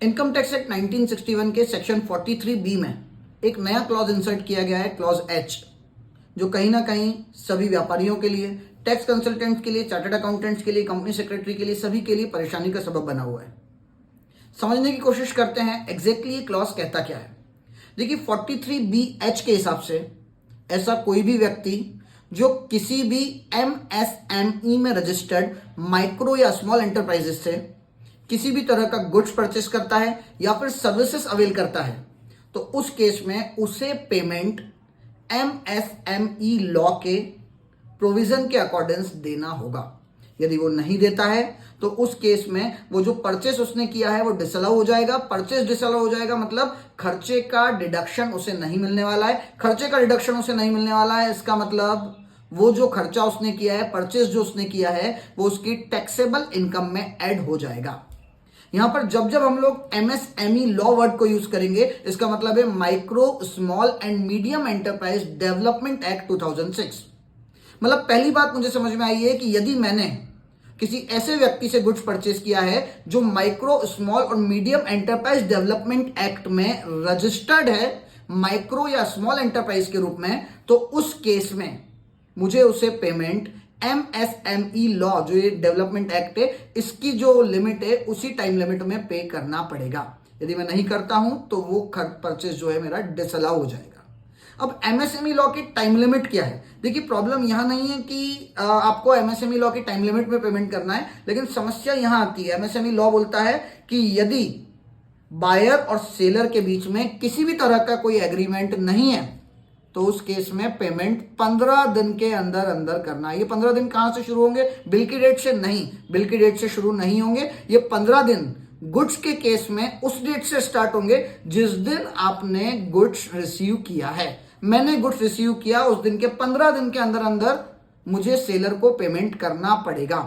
Income tax act 1961 के section 43B में एक नया क्लॉज इंसर्ट किया गया है, क्लॉज एच, जो कहीं ना कहीं सभी व्यापारियों के लिए, टैक्स कंसल्टेंट्स के लिए, चार्टर्ड अकाउंटेंट्स के लिए, कंपनी सेक्रेटरी के लिए, सभी के लिए परेशानी का सबब बना हुआ है। समझने की कोशिश करते हैं एग्जैक्टली ये क्लॉज कहता क्या है। देखिए 43BH के हिसाब से ऐसा कोई भी व्यक्ति जो किसी भी MSME में रजिस्टर्ड माइक्रो या स्मॉल एंटरप्राइजेस से किसी भी तरह का गुड्स परचेस करता है या फिर सर्विसेज अवेल करता है, तो उस केस में उसे पेमेंट MSME लॉ के प्रोविजन के अकॉर्डिंग देना होगा। यदि वो नहीं देता है तो उस केस में वो जो परचेस उसने किया है वो डिसअलाउ हो जाएगा। परचेस डिसअलाउ हो जाएगा मतलब खर्चे का डिडक्शन उसे नहीं मिलने वाला है। खर्चे का डिडक्शन उसे नहीं मिलने वाला है, इसका मतलब वो जो खर्चा उसने किया है, परचेस जो उसने किया है, वो उसकी टैक्सेबल इनकम में ऐड हो जाएगा। यहां पर जब जब हम लोग MSME लॉ वर्ड को यूज करेंगे, इसका मतलब है micro small and medium enterprise development act 2006। मतलब पहली बात मुझे समझ में आई है कि यदि मैंने किसी ऐसे व्यक्ति से गुड्स परचेस किया है जो माइक्रो स्मॉल और मीडियम एंटरप्राइज डेवलपमेंट एक्ट में रजिस्टर्ड है माइक्रो या स्मॉल एंटरप्राइज के रूप में, तो उस केस में मुझे उसे पेमेंट MSME लॉ, जो ये डेवलपमेंट एक्ट है, इसकी जो लिमिट है उसी टाइम लिमिट में पे करना पड़ेगा। यदि मैं नहीं करता हूं तो वो परचेस जो है मेरा डिसअलाउ हो जाएगा। अब MSME लॉ की टाइम लिमिट क्या है? देखिए प्रॉब्लम यहां नहीं है कि आपको MSME लॉ की टाइम लिमिट में पेमेंट करना है, लेकिन समस्या यहां आती है। MSME लॉ बोलता है कि यदि बायर और सेलर के बीच में किसी भी तरह का कोई एग्रीमेंट नहीं है तो उस केस में पेमेंट 15 दिन के अंदर अंदर करना है। ये 15 दिन कहां से शुरू होंगे? बिल की डेट से नहीं, बिल की डेट से शुरू नहीं होंगे। ये 15 दिन गुड्स के केस में उस डेट से स्टार्ट होंगे जिस दिन आपने गुड्स रिसीव किया है। मैंने गुड्स रिसीव किया, उस दिन के 15 दिन के अंदर अंदर मुझे सेलर को पेमेंट करना पड़ेगा।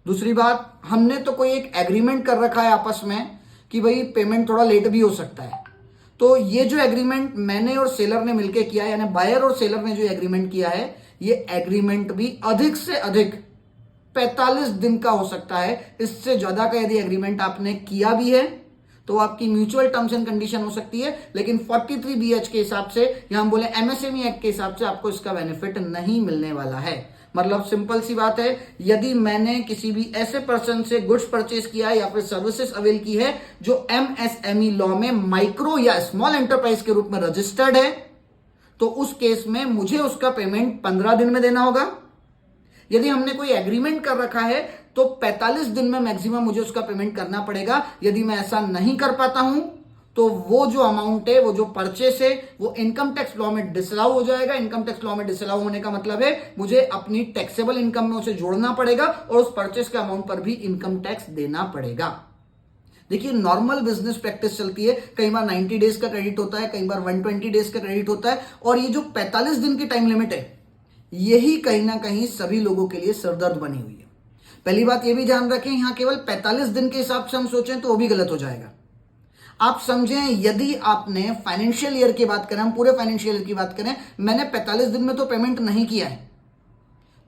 दूसरी बात, हमने तो कोई एक एग्रीमेंट कर रखा है आपस में कि भाई पेमेंट थोड़ा लेट भी हो सकता है, तो ये जो एग्रीमेंट मैंने और सेलर ने मिलकर किया है, यानी बायर और सेलर ने जो एग्रीमेंट किया है, ये एग्रीमेंट भी अधिक से अधिक 45 दिन का हो सकता है। इससे ज्यादा का यदि एग्रीमेंट आपने किया भी है तो आपकी म्यूचुअल टर्म्स एंड कंडीशन हो सकती है, लेकिन 43BH के हिसाब से, या हम बोले MSME एक्ट के हिसाब से, आपको इसका बेनिफिट नहीं मिलने वाला है। मतलब सिंपल सी बात है, यदि मैंने किसी भी ऐसे पर्सन से गुड्स परचेस किया है या फिर सर्विसेज अवेल की है जो MSME लॉ में माइक्रो या स्मॉल एंटरप्राइज के रूप में रजिस्टर्ड है, तो उस केस में मुझे उसका पेमेंट 15 दिन में देना होगा। यदि हमने कोई एग्रीमेंट कर रखा है तो 45 दिन में मैक्सिमम मुझे उसका पेमेंट करना पड़ेगा। यदि मैं ऐसा नहीं कर पाता हूं तो वो जो अमाउंट है, वो जो परचेस है, वो इनकम टैक्स लॉ में डिसअलाउ हो जाएगा। इनकम टैक्स लॉ में डिसअलाउ होने का मतलब है मुझे अपनी टैक्सेबल इनकम में उसे जोड़ना पड़ेगा और उस परचेस के अमाउंट पर भी इनकम टैक्स देना पड़ेगा। देखिए नॉर्मल बिजनेस प्रैक्टिस चलती है, कई बार 90 डेज का क्रेडिट होता है, कई बार 120 डेज का क्रेडिट होता है, और ये जो 45 दिन की टाइम लिमिट है, यही कहीं ना कहीं सभी लोगों के लिए सरदर्द बनी हुई है। पहली बात ये भी ध्यान रखें, यहां केवल 45 दिन के हिसाब से हम सोचें तो वो भी गलत हो जाएगा। आप समझें, यदि आपने फाइनेंशियल ईयर की बात करें, हम पूरे फाइनेंशियल ईयर की बात करें, मैंने 45 दिन में तो पेमेंट नहीं किया है,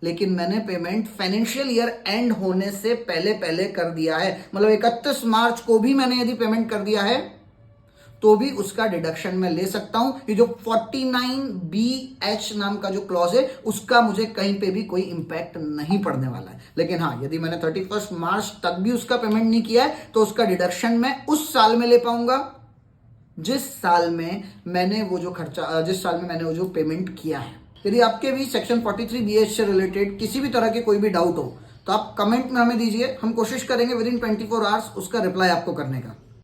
लेकिन मैंने पेमेंट फाइनेंशियल ईयर एंड होने से पहले पहले कर दिया है। मतलब 31 मार्च को भी मैंने यदि पेमेंट कर दिया है तो भी उसका डिडक्शन मैं ले सकता हूं। ये जो 49BH नाम का जो क्लॉज है, उसका मुझे कहीं पे भी कोई इंपैक्ट नहीं पड़ने वाला है। लेकिन हाँ, यदि मैंने 31 मार्च तक भी उसका पेमेंट नहीं किया है तो उसका डिडक्शन मैं उस साल में ले पाऊंगा जिस साल में मैंने वो जो पेमेंट किया है। यदि आपके भी सेक्शन 43BH से रिलेटेड किसी भी तरह के कोई भी डाउट हो तो आप कमेंट में हमें दीजिए, हम कोशिश करेंगे विद इन 24 आवर्स उसका रिप्लाई आपको करने का।